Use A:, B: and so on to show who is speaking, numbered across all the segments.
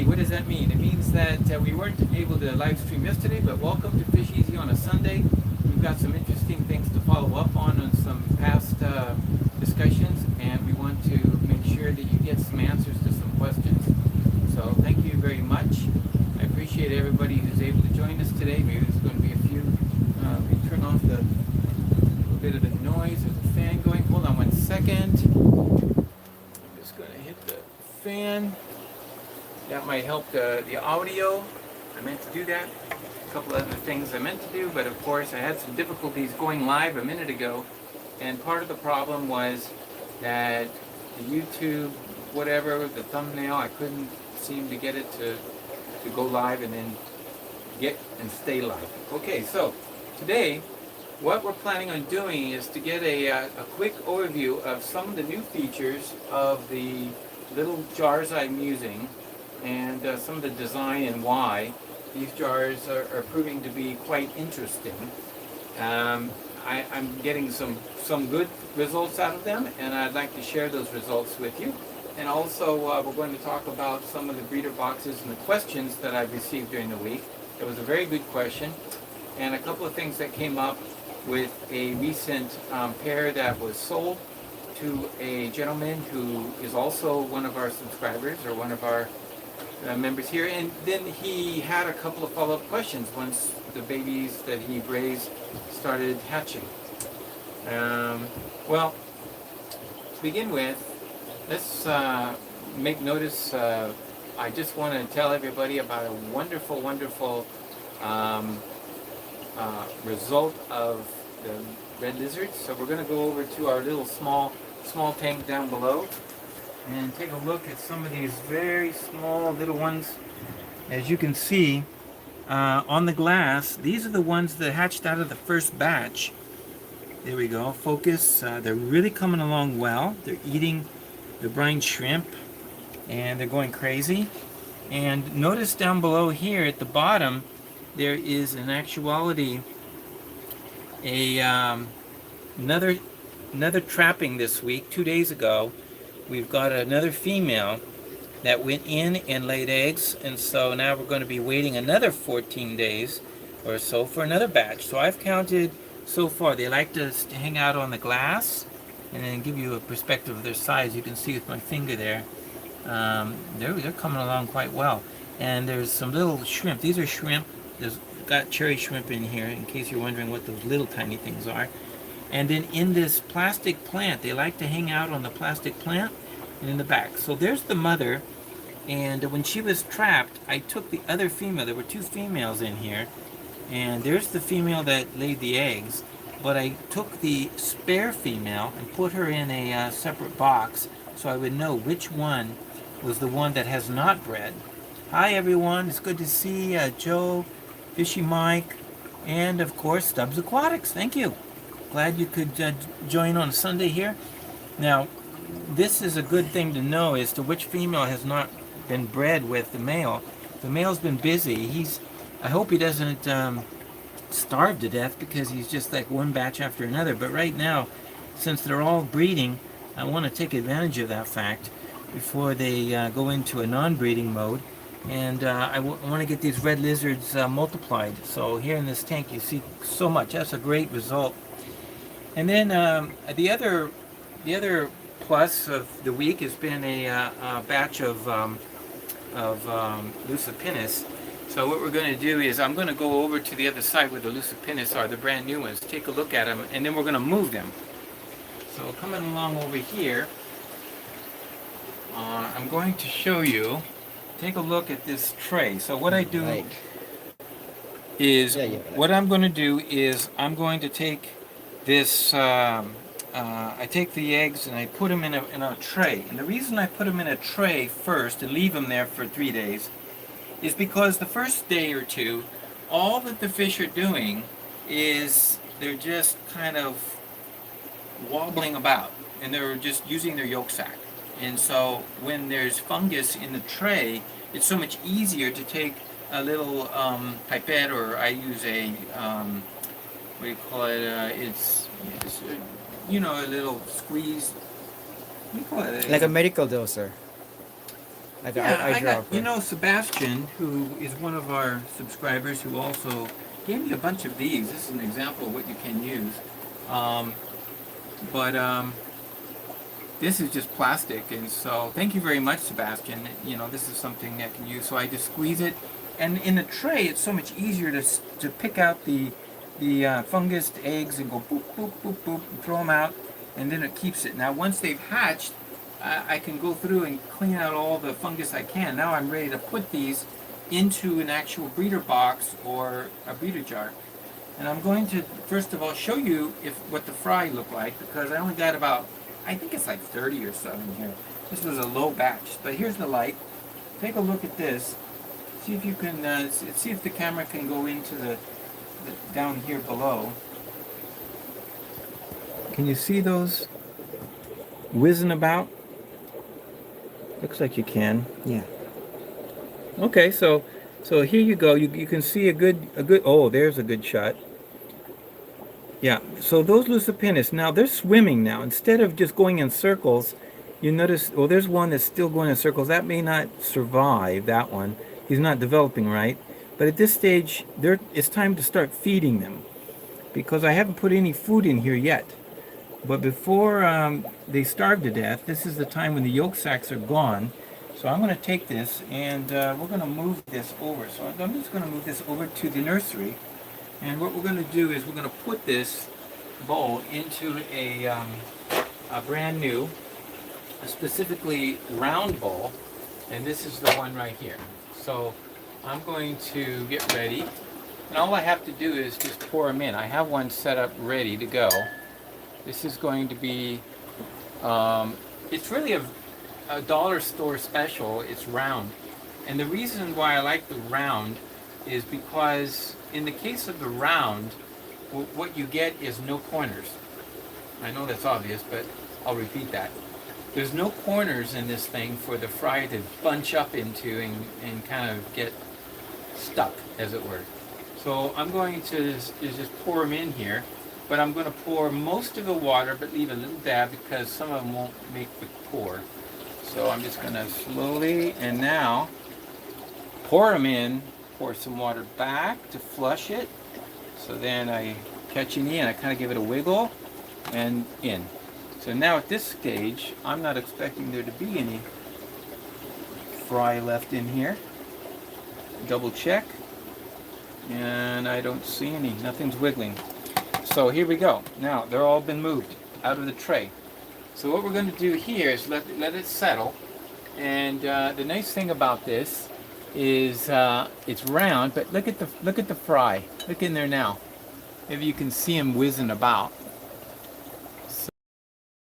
A: Okay, what does that mean? It means that we weren't able to live stream yesterday, but welcome to Fish Easy on a Sunday. We've got some interesting things to follow up on some past discussions, and we want to make sure that you get some answers to some questions. So thank you very much. I appreciate everybody who's able to join us today. Maybe there's going to be a few. We turn off the little bit of the noise. There's a fan going. Hold on one second. I'm just going to hit the fan. That might help the audio. I meant to do that. A couple other things I meant to do, but of course I had some difficulties going live a minute ago. And part of the problem was that the YouTube, whatever, the thumbnail, I couldn't seem to get it to go live and then get and stay live. Okay, so today what we're planning on doing is to get a quick overview of some of the new features of the little jars I'm using, and some of the design and why these jars are proving to be quite interesting. I'm getting some good results out of them, and I'd like to share those results with you. And also we're going to talk about some of the breeder boxes and the questions that I've received during the week. It was a very good question, and a couple of things that came up with a recent pair that was sold to a gentleman who is also one of our subscribers or one of our members here, and then he had a couple of follow-up questions once the babies that he raised started hatching. Well, to begin with, let's make notice. I just want to tell everybody about a wonderful, wonderful result of the red lizards. So we're going to go over to our little small tank down below and take a look at some of these very small little ones. As you can see on the glass, these are the ones that hatched out of the first batch. There we go, focus. They're really coming along well. They're eating the brine shrimp and they're going crazy. And notice down below here at the bottom, there is in actuality another trapping this week. 2 days ago, we've got another female that went in and laid eggs, and so now we're going to be waiting another 14 days or so for another batch. So I've counted so far. They like to hang out on the glass and then give you a perspective of their size. You can see with my finger there, they're coming along quite well. And there's some little shrimp. These are shrimp. There's got cherry shrimp in here, in case you're wondering what those little tiny things are. And then in this plastic plant, they like to hang out on the plastic plant and in the back. So there's the mother, and when she was trapped, I took the other female. There were two females in here, and there's the female that laid the eggs, but I took the spare female and put her in a separate box so I would know which one was the one that has not bred. Hi everyone, it's good to see Joe, Fishy Mike, and of course Stubbs Aquatics. Thank you. Glad you could join on Sunday here. Now, this is a good thing to know as to which female has not been bred with the male. The male's been busy. I hope he doesn't starve to death because he's just like one batch after another. But right now, since they're all breeding, I want to take advantage of that fact before they go into a non-breeding mode. And I want to get these red lizards multiplied. So here in this tank, you see so much. That's a great result. And then the other plus of the week has been a batch of Lucipinnis. So what we're going to do is I'm going to go over to the other side where the Lucipinnis are, the brand new ones, take a look at them, and then we're going to move them. So coming along over here, I'm going to show you, take a look at this tray. So what I do is, what I'm going to do is I'm going to take this, I take the eggs and I put them in a tray. And the reason I put them in a tray first and leave them there for 3 days is because the first day or two, all that the fish are doing is they're just kind of wobbling about and they're just using their yolk sac. And so when there's fungus in the tray, it's so much easier to take a little pipette, or I use a, what do you call it, it's you know, a little squeeze, what do you call it?
B: Like a medical doser.
A: I got, Sebastian, who is one of our subscribers, who also gave me a bunch of these. This is an example of what you can use. Um, but this is just plastic, and so thank you very much, Sebastian. This is something I can use. So I just squeeze it, and in the tray, it's so much easier to pick out the fungus eggs and go boop boop boop boop and throw them out, and then it keeps it. Now once they've hatched, I can go through and clean out all the fungus I can. Now I'm ready to put these into an actual breeder box or a breeder jar. And I'm going to first of all show you what the fry look like, because I only got about, I think it's like 30 or so in here. This was a low batch, but here's the light. Take a look at this. See if you can see if the camera can go into the down here below. Can you see those whizzing about? Looks like you can.
B: Yeah.
A: Okay, so here you go. You can see a good. Oh, there's a good shot. Yeah. So those Lucipennis, now they're swimming now. Instead of just going in circles, you notice. Oh, there's one that's still going in circles. That may not survive. That one. He's not developing right. But at this stage, it's time to start feeding them, because I haven't put any food in here yet. But before they starve to death, this is the time when the yolk sacs are gone. So I'm going to take this and we're going to move this over. So I'm just going to move this over to the nursery. And what we're going to do is we're going to put this bowl into a brand new, specifically round bowl. And this is the one right here. So I'm going to get ready. And all I have to do is just pour them in. I have one set up ready to go. This is going to be, it's really a dollar store special. It's round. And the reason why I like the round is because in the case of the round, what you get is no corners. I know that's obvious, but I'll repeat that. There's no corners in this thing for the fry to bunch up into and kind of get stuck, as it were. So I'm going to just pour them in here. But I'm going to pour most of the water, but leave a little dab because some of them won't make the pour. So I'm just going to slowly, and now, pour them in, pour some water back to flush it. So then I catch it in, I kind of give it a wiggle, and in. So now at this stage, I'm not expecting there to be any fry left in here. Double check, and I don't see any, nothing's wiggling. So here we go. Now they're all been moved out of the tray. So what we're going to do here is let it settle. And the nice thing about this is it's round, but look at the fry. Look in there now. Maybe you can see them whizzing about.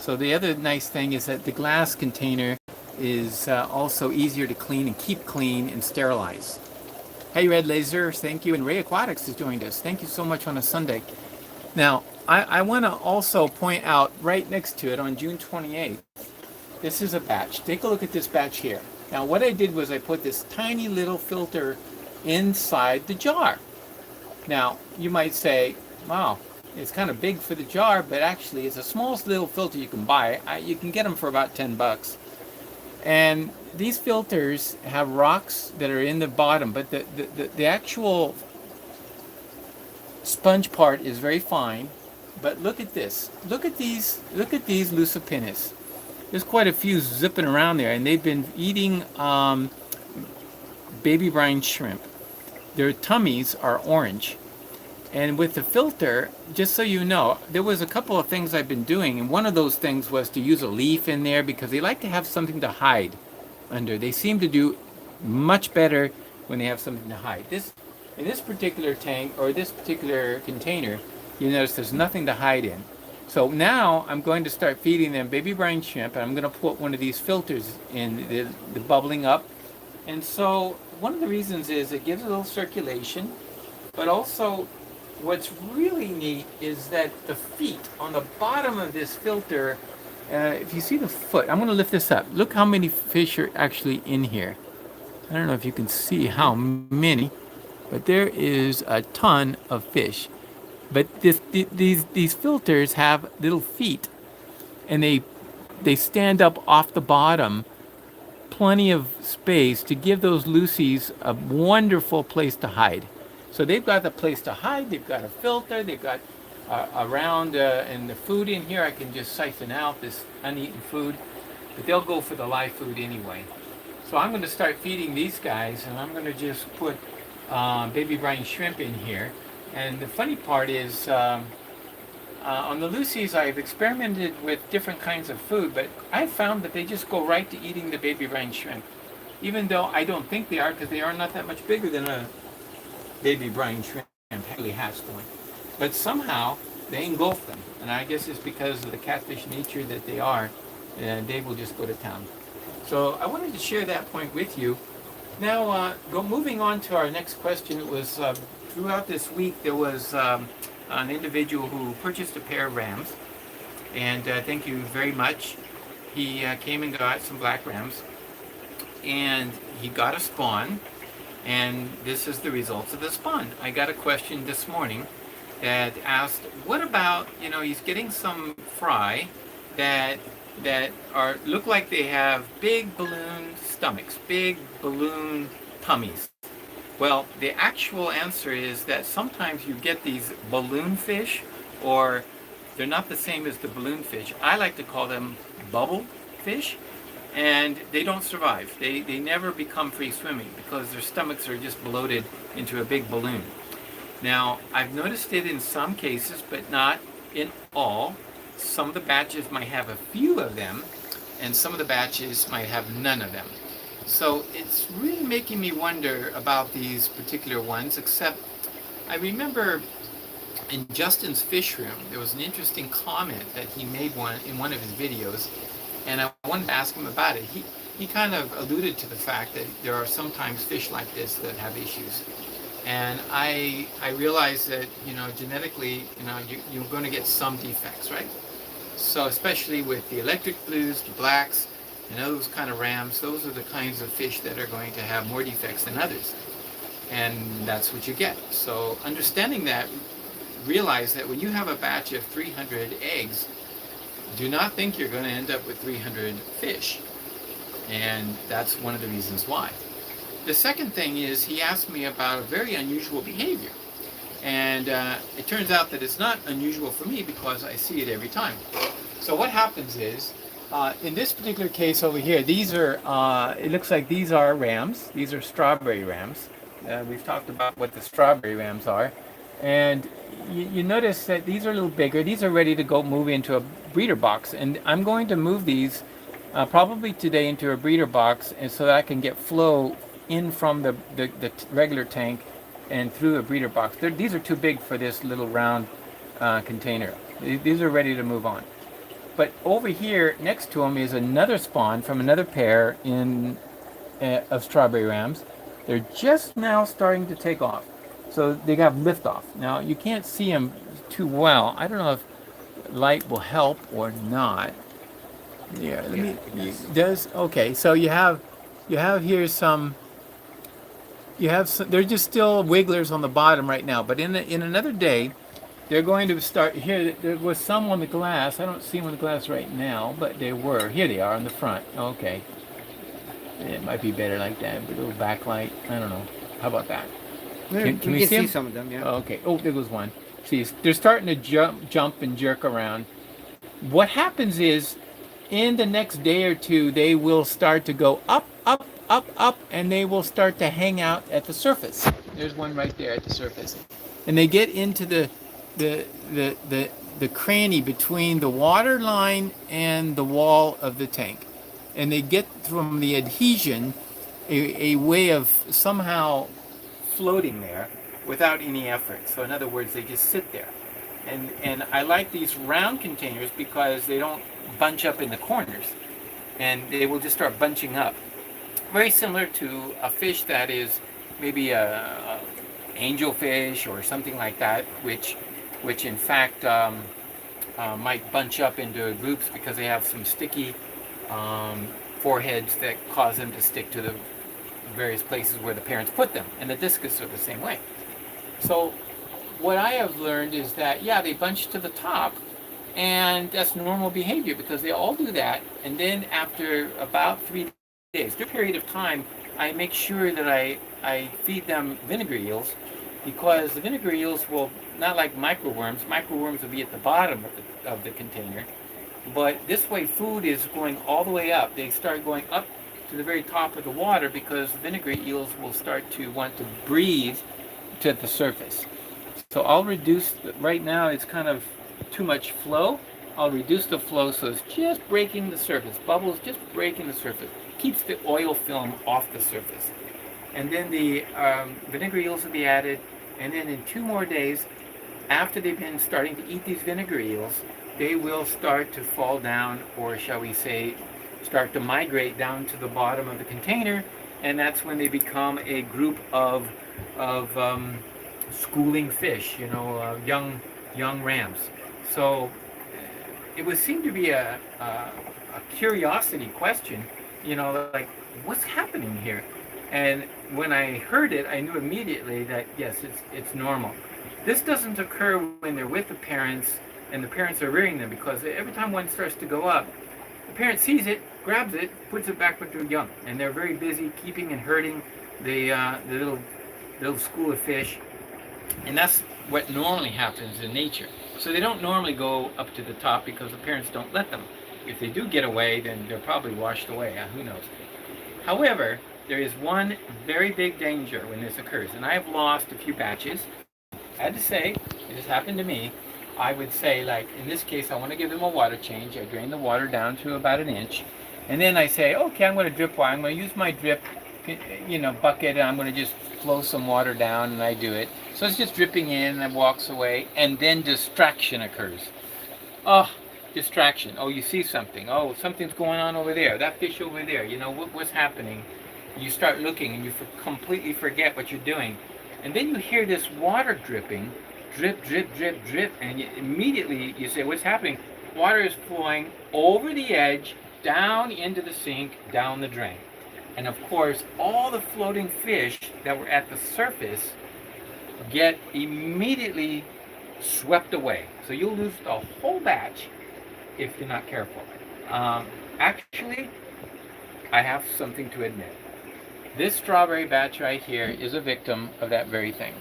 A: So the other nice thing is that the glass container is also easier to clean and keep clean and sterilize. Hey Red Laser, thank you. And Ray Aquatics has joined us. Thank you so much on a Sunday. Now, I want to also point out right next to it on June 28th, this is a batch. Take a look at this batch here. Now, what I did was I put this tiny little filter inside the jar. Now, you might say, wow, it's kind of big for the jar, but actually it's the smallest little filter you can buy. You can get them for about 10 bucks. And these filters have rocks that are in the bottom, but the actual sponge part is very fine. But look at this. Look at these Lucipennis. There's quite a few zipping around there, and they've been eating baby brine shrimp. Their tummies are orange. And with the filter, just so you know, there was a couple of things I've been doing, and one of those things was to use a leaf in there because they like to have something to hide under. They seem to do much better when they have something to hide. In this particular tank, or this particular container, you notice there's nothing to hide in. So now I'm going to start feeding them baby brine shrimp, and I'm going to put one of these filters in, the bubbling up. And so one of the reasons is it gives a little circulation, but also what's really neat is that the feet on the bottom of this filter, if you see the foot, I'm going to lift this up. Look how many fish are actually in here. I don't know if you can see how many, but there is a ton of fish. But these filters have little feet, and they stand up off the bottom plenty of space to give those Lucies a wonderful place to hide. So they've got the place to hide, they've got a filter, they've got around and the food in here, I can just siphon out this uneaten food, but they'll go for the live food anyway. So I'm going to start feeding these guys, and I'm going to just put baby brine shrimp in here. And the funny part is, on the Lucy's, I've experimented with different kinds of food, but I found that they just go right to eating the baby brine shrimp, even though I don't think they are, because they are not that much bigger than a baby brine shrimp, really hatched one. But somehow they engulf them, and I guess it's because of the catfish nature that they are, and they will just go to town. So I wanted to share that point with you. Now, moving on to our next question. It was throughout this week there was an individual who purchased a pair of rams, and thank you very much. He came and got some black rams, and he got a spawn, and this is the results of the spawn. I got a question this morning that asked, what about, he's getting some fry that look like they have big balloon stomachs, big balloon tummies. Well, the actual answer is that sometimes you get these balloon fish, or they're not the same as the balloon fish. I like to call them bubble fish, and they don't survive. They never become free swimming because their stomachs are just bloated into a big balloon. Now, I've noticed it in some cases, but not in all. Some of the batches might have a few of them, and some of the batches might have none of them. So it's really making me wonder about these particular ones, except I remember in Justin's Fishroom, there was an interesting comment that he made in one of his videos, and I wanted to ask him about it. He kind of alluded to the fact that there are sometimes fish like this that have issues. And I realize that, genetically, you're going to get some defects, right? So especially with the electric blues, the blacks, and those kind of rams, those are the kinds of fish that are going to have more defects than others. And that's what you get. So understanding that, realize that when you have a batch of 300 eggs, do not think you're going to end up with 300 fish. And that's one of the reasons why. The second thing is, he asked me about a very unusual behavior. And it turns out that it's not unusual for me because I see it every time. So what happens is, in this particular case over here, these are, it looks like these are rams. These are strawberry rams. We've talked about what the strawberry rams are. And you notice that these are a little bigger. These are ready to go move into a breeder box. And I'm going to move these probably today into a breeder box, and so that I can get flow in from the regular tank and through a breeder box. These are too big for this little round container. These are ready to move on. But over here next to them is another spawn from another pair of strawberry rams. They're just now starting to take off. So they have liftoff. Now you can't see them too well. I don't know if light will help or not. Yeah, okay. So you have here some. They're just still wigglers on the bottom right now, but in another day, they're going to start here. There was some on the glass. I don't see them on the glass right now, but there were. Here they are on the front. Okay. It might be better like that, but a little backlight. I don't know. How about that? Can we see
B: some of them, yeah.
A: Oh, okay. Oh, there goes one. See, they're starting to jump and jerk around. What happens is, in the next day or two, they will start to go up, and they will start to hang out at the surface. There's one right there at the surface. And they get into the cranny between the water line and the wall of the tank. And they get from the adhesion a way of somehow floating there without any effort. So in other words, they just sit there. And I like these round containers because they don't bunch up in the corners, and they will just start bunching up. Very similar to a fish that is maybe a angelfish or something like that, which in fact might bunch up into groups because they have some sticky foreheads that cause them to stick to the various places where the parents put them. And the discus are the same way. So what I have learned is that, yeah, they bunch to the top, and that's normal behavior because they all do that. And then after about 3 days. Through a period of time, I make sure that I feed them vinegar eels, because the vinegar eels will, not like microworms. Microworms will be at the bottom of the container, but this way food is going all the way up. They start going up to the very top of the water because vinegar eels will start to want to breathe to the surface. So I'll reduce, right now it's kind of too much flow. I'll reduce the flow so it's just breaking the surface. Bubbles just breaking the surface. Keeps the oil film off the surface. And then the vinegar eels will be added. And then in 2 more days, after they've been starting to eat these vinegar eels, they will start to fall down, or shall we say, start to migrate down to the bottom of the container. And that's when they become a group of schooling fish, young rams. So it would seem to be a curiosity question, like, what's happening here? And when I heard it, I knew immediately that yes, it's normal. This doesn't occur when they're with the parents and the parents are rearing them, because every time one starts to go up, the parent sees it, grabs it, puts it back with their young, and they're very busy keeping and herding the little school of fish. And that's what normally happens in nature. So they don't normally go up to the top because the parents don't let them. If they do get away, then they're probably washed away. Who knows? However, there is one very big danger when this occurs. And I've lost a few batches. I had to say, it has happened to me. I would say, like, in this case, I want to give them a water change. I drain the water down to about 1 inch. And then I say, okay, I'm going to drip water. I'm going to use my drip bucket, and I'm going to just flow some water down, and I do it. So it's just dripping in, and it walks away, and then distraction occurs. Oh, distraction. Oh, you see something. Oh, something's going on over there. That fish over there. What's happening? You start looking, and you completely forget what you're doing. And then you hear this water dripping, drip, drip, drip, drip, and immediately you say, what's happening? Water is flowing over the edge, down into the sink, down the drain. And of course, all the floating fish that were at the surface get immediately swept away. So you'll lose the whole batch if you're not careful. Actually, I have something to admit. This strawberry batch right here is a victim of that very thing.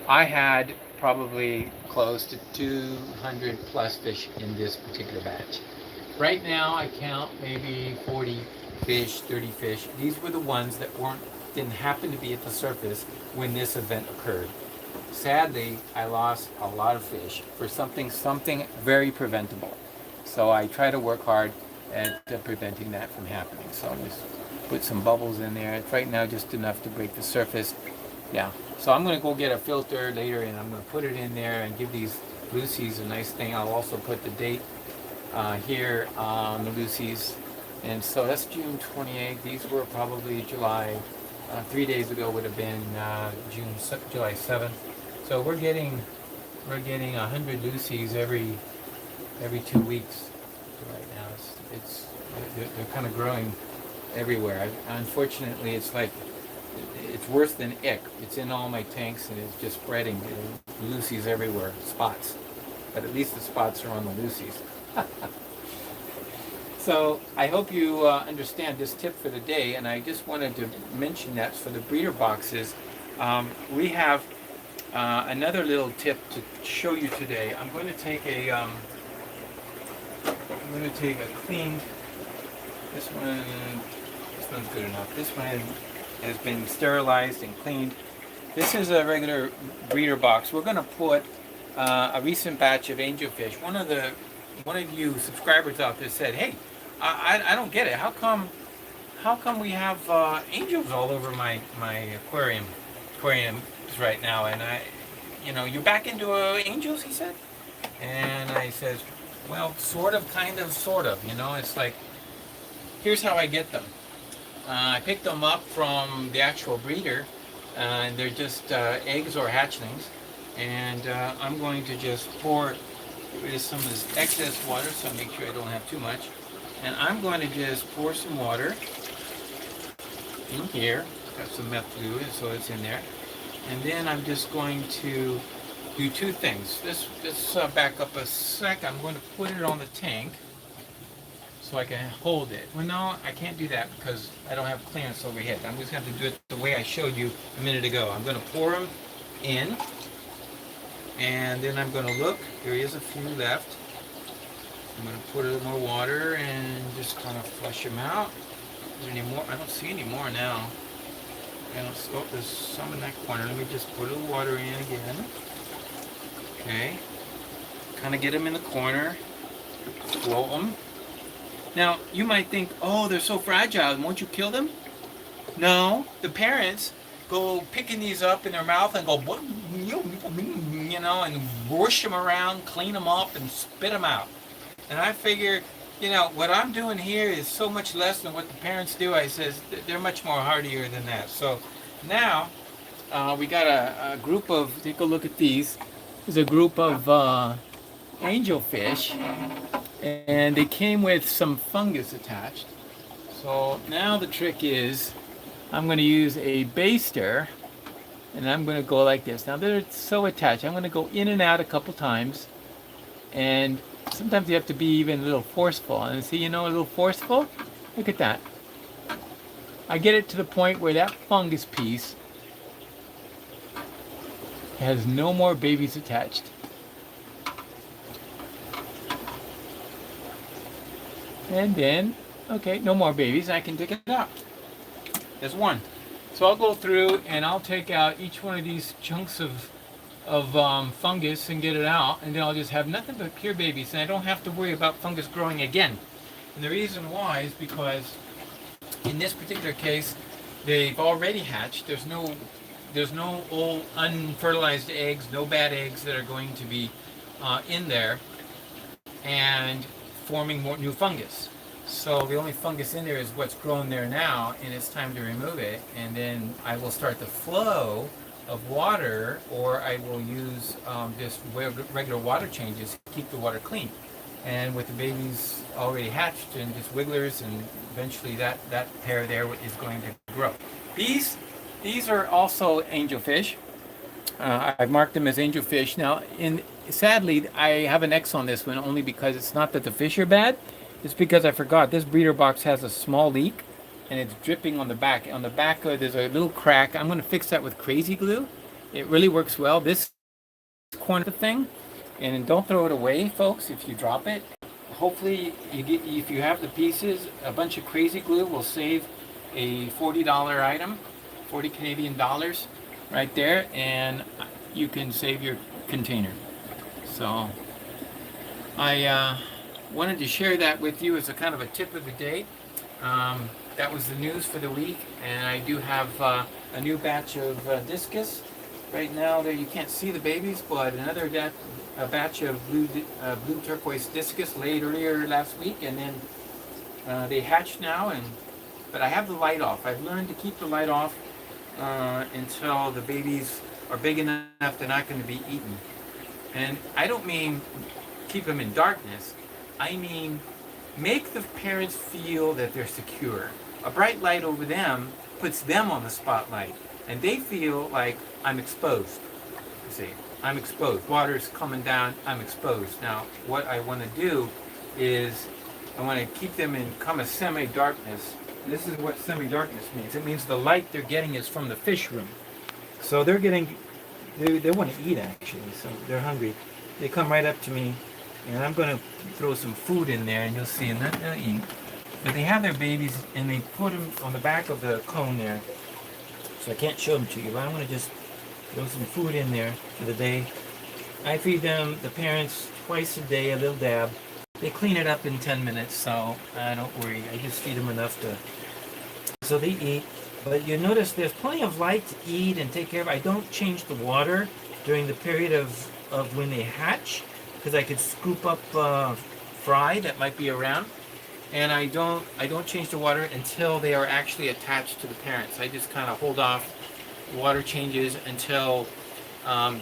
A: I had probably close to 200 plus fish in this particular batch. Right now, I count maybe 40 fish, 30 fish. These were the ones that didn't happen to be at the surface when this event occurred. Sadly, I lost a lot of fish for something very preventable. So I try to work hard at preventing that from happening. So I'll just put some bubbles in there. It's right now just enough to break the surface. Yeah. So I'm going to go get a filter later, and I'm going to put it in there and give these Lucy's a nice thing. I'll also put the date here on the Lucy's. And so that's June 28th. These were probably July. 3 days ago would have been July 7th. So we're getting 100 Lucy's every 2 weeks right now. They're kind of growing everywhere. Unfortunately, it's worse than ick. It's in all my tanks, and it's just spreading. Lucy's everywhere, spots. But at least the spots are on the Lucy's. So I hope you understand this tip for the day, and I just wanted to mention that for the breeder boxes. We have another little tip to show you today. I'm going to take a cleaned. This one's good enough. This one has been sterilized and cleaned. This is a regular breeder box. We're going to put a recent batch of angelfish. One of you subscribers out there said, "Hey, I don't get it. How come we have angels all over my aquariums right now?" And you're back into angels, he said. And I says, well, sort of, kind of, sort of. It's like, here's how I get them. I picked them up from the actual breeder, and they're just eggs or hatchlings. And I'm going to just get rid of some of this excess water, so I make sure I don't have too much. And I'm going to just pour some water in here. Got some meth fluid, so it's in there. And then I'm just going to do 2 things. Let's back up a sec. I'm going to put it on the tank. so I can hold it. Well, no, I can't do that because I don't have clearance overhead. I'm just going to do it the way I showed you a minute ago. I'm going to pour them in, and then I'm going to look. There is a few left. I'm going to put a little more water and just kind of flush them out. Is there any more? I don't see any more now. Oh, there's some in that corner. Let me just put a little water in again. Okay. Kind of get them in the corner. Float them. Now, you might think, oh, they're so fragile. Won't you kill them? No. The parents go picking these up in their mouth and go, you know, and whoosh them around, clean them up, and spit them out. And I figure, you know, what I'm doing here is so much less than what the parents do. I says, they're much more hardier than that. So now, we got a group of, take a look at these. There's a group of angelfish, and they came with some fungus attached. So now the trick is, I'm going to use a baster, and I'm going to go like this. Now they're so attached. I'm going to go in and out a couple times, and sometimes you have to be even a little forceful. And see, you know, a little forceful? Look at that. I get it to the point where that fungus piece has no more babies attached. And then, okay, no more babies. I can take it out. There's one. So I'll go through and I'll take out each one of these chunks of fungus and get it out, and then I'll just have nothing but pure babies, and I don't have to worry about fungus growing again. And the reason why is because in this particular case, they've already hatched. There's no old unfertilized eggs, no bad eggs that are going to be in there and forming more new fungus. So the only fungus in there is what's grown there now, and it's time to remove it, and then I will start the flow of water, or I will use just regular water changes to keep the water clean. And with the babies already hatched and just wigglers, and eventually that pair there is going to grow. These are also angelfish. I've marked them as angelfish. Now, sadly, I have an X on this one only because it's not that the fish are bad. It's because I forgot this breeder box has a small leak, and it's dripping on the back. On the back, there's a little crack. I'm going to fix that with crazy glue. It really works well. This corner of the thing, and don't throw it away, folks. If you drop it, hopefully if you have the pieces, a bunch of crazy glue will save a $40 item, 40 Canadian dollars, right there, and you can save your container. So I wanted to share that with you as a kind of a tip of the day. That was the news for the week, and I do have a new batch of Discus. Right now, there you can't see the babies, but another batch of blue turquoise Discus laid earlier last week, and then they hatched now. But I have the light off. I've learned to keep the light off until the babies are big enough they're not going to be eaten. And I don't mean keep them in darkness. I mean make the parents feel that they're secure. A bright light over them puts them on the spotlight, and they feel like I'm exposed. You see, I'm exposed. Water's coming down, I'm exposed. Now, what I want to do is I want to keep them in kind of semi-darkness. This is what semi-darkness means. It means the light they're getting is from the fish room. So they're getting, they want to eat actually, so they're hungry. They come right up to me, and I'm going to throw some food in there, and you'll see, and they'll eat. But they have their babies, and they put them on the back of the cone there. So I can't show them to you, but I'm going to just throw some food in there for the day. I feed them, the parents, twice a day, a little dab. They clean it up in 10 minutes, so don't worry. I just feed them enough so they eat. But you notice there's plenty of light to eat and take care of. I don't change the water during the period of when they hatch, because I could scoop up fry that might be around. And I don't change the water until they are actually attached to the parents. I just kind of hold off water changes until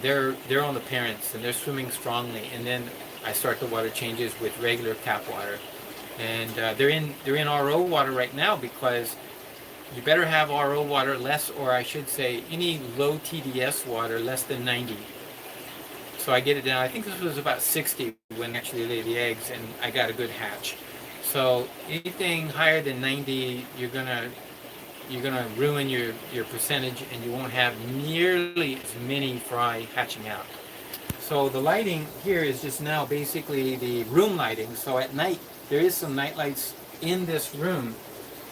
A: they're on the parents and they're swimming strongly, and then I start the water changes with regular tap water. And they're in RO water right now, because you better have RO water less, or I should say any low TDS water less than 90. So I get it down. I think this was about 60 when I actually laid the eggs, and I got a good hatch. So anything higher than 90, you're gonna ruin your percentage, and you won't have nearly as many fry hatching out. So the lighting here is just now basically the room lighting. So at night there is some night lights in this room,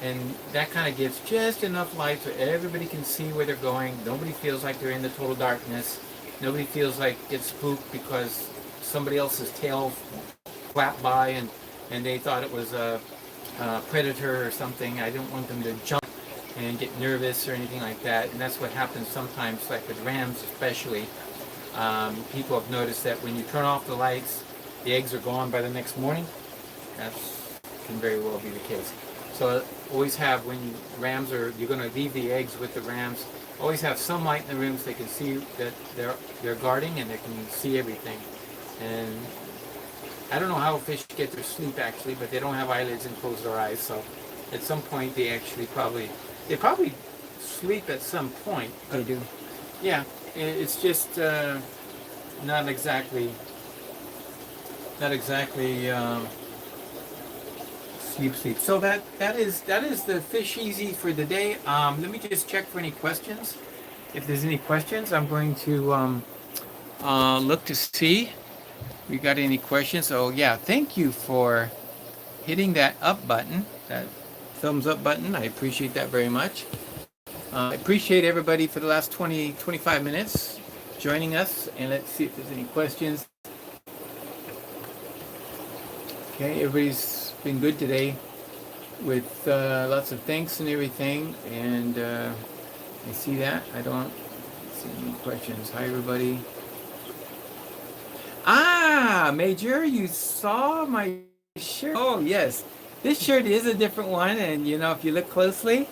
A: and that kind of gives just enough light so everybody can see where they're going. Nobody feels like they're in the total darkness. Nobody feels like it's spooked because somebody else's tail flapped by and they thought it was a predator or something. I don't want them to jump and get nervous or anything like that. And that's what happens sometimes, like with rams especially. People have noticed that when you turn off the lights, the eggs are gone by the next morning. That can very well be the case. So always have, when you're going to leave the eggs with the rams, always have some light in the room so they can see that they're guarding and they can see everything. And I don't know how fish get their sleep actually, but they don't have eyelids and close their eyes. So at some point they actually probably sleep at some point.
B: They do.
A: Yeah, it's just not exactly sleep. So that is the Fish Easy for the day. Let me just check for any questions. If there's any questions, I'm going to look to see. We got any questions? So yeah, thank you for hitting that up button, that thumbs up button. I appreciate that very much. I appreciate everybody for the last 25 minutes joining us, and let's see if there's any questions. Okay, everybody's been good today with lots of thanks and everything, and I see that. I don't see any questions. Hi, everybody. Ah, Major, you saw my shirt. Oh, yes. This shirt is a different one, and if you look closely,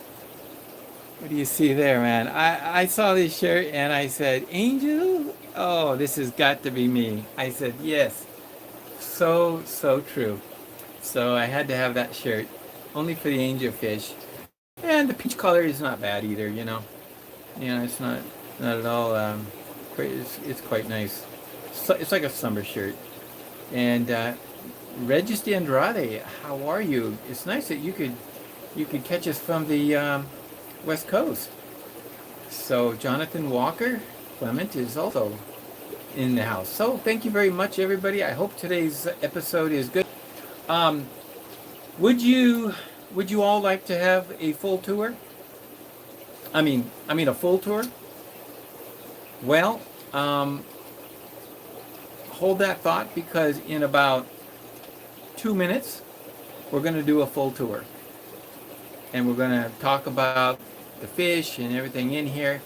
A: what do you see there, man? I saw this shirt and I said, Angel? Oh, this has got to be me. I said, yes. So true. So I had to have that shirt, only for the angel fish. And the peach color is not bad either, it's not at all, it's quite nice. So, it's like a summer shirt. And Regis de Andrade, how are you? It's nice that you could catch us from the West Coast. So Jonathan Walker Clement is also in the house. So thank you very much, everybody. I hope today's episode is good. Would you all like to have a full tour? I mean a full tour? Well, hold that thought, because in about 2 minutes we're going to do a full tour. And we're going to talk about the fish and everything in here,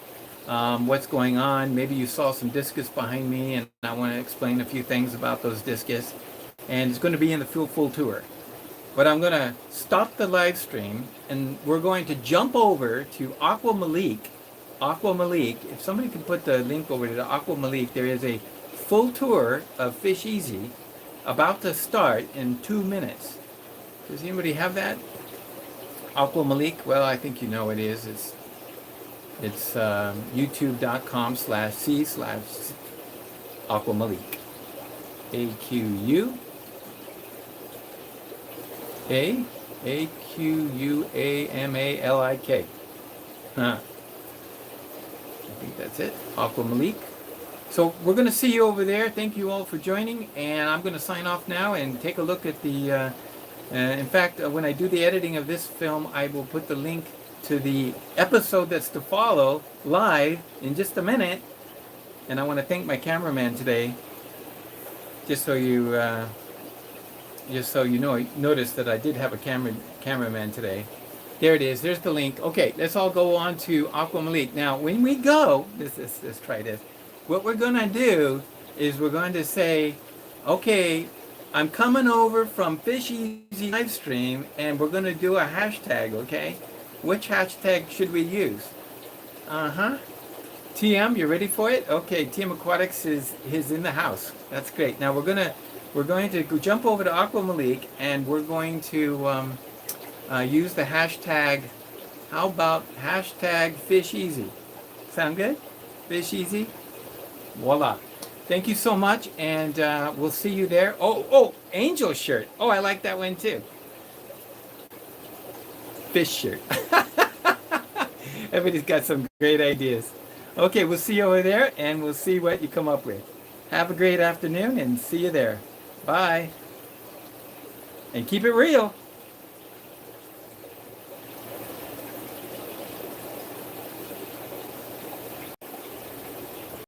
A: what's going on. Maybe you saw some discus behind me, and I want to explain a few things about those discus. And it's going to be in the full tour. But I'm going to stop the live stream, and we're going to jump over to Aqua Malik. Aqua Malik, if somebody can put the link over to the Aqua Malik, there is a full tour of Fish Easy about to start in 2 minutes. Does anybody have that? Aqua Malik, well, I think you know it is. It's youtube.com/c/Aqua Malik. AQUAMALIK. I think that's it. Aqua Malik. So we're going to see you over there. Thank you all for joining, and I'm going to sign off now and take a look at the in fact, when I do the editing of this film, I will put the link to the episode that's to follow live in just a minute. And I want to thank my cameraman today, just so you notice that I did have a cameraman today. There it is. There's the link. Okay, let's all go on to Aqua Malik. Now, when we go, let's try this. What we're going to do is we're going to say, okay, I'm coming over from Fish Easy live stream, and we're going to do a hashtag, okay? Which hashtag should we use? TM, you ready for it? Okay, TM Aquatics is in the house. That's great. Now we're going to go jump over to Aqua Malik, and we're going to use the hashtag. How about hashtag Fish Easy? Sound good? Fish Easy? Voila. Thank you so much, and we'll see you there. Oh, angel shirt. Oh, I like that one too.
B: fish shirt. Everybody's got some great ideas. Okay, we'll see you over there, and we'll see what you come up with. Have a great afternoon, and see you there. Bye. And keep it real.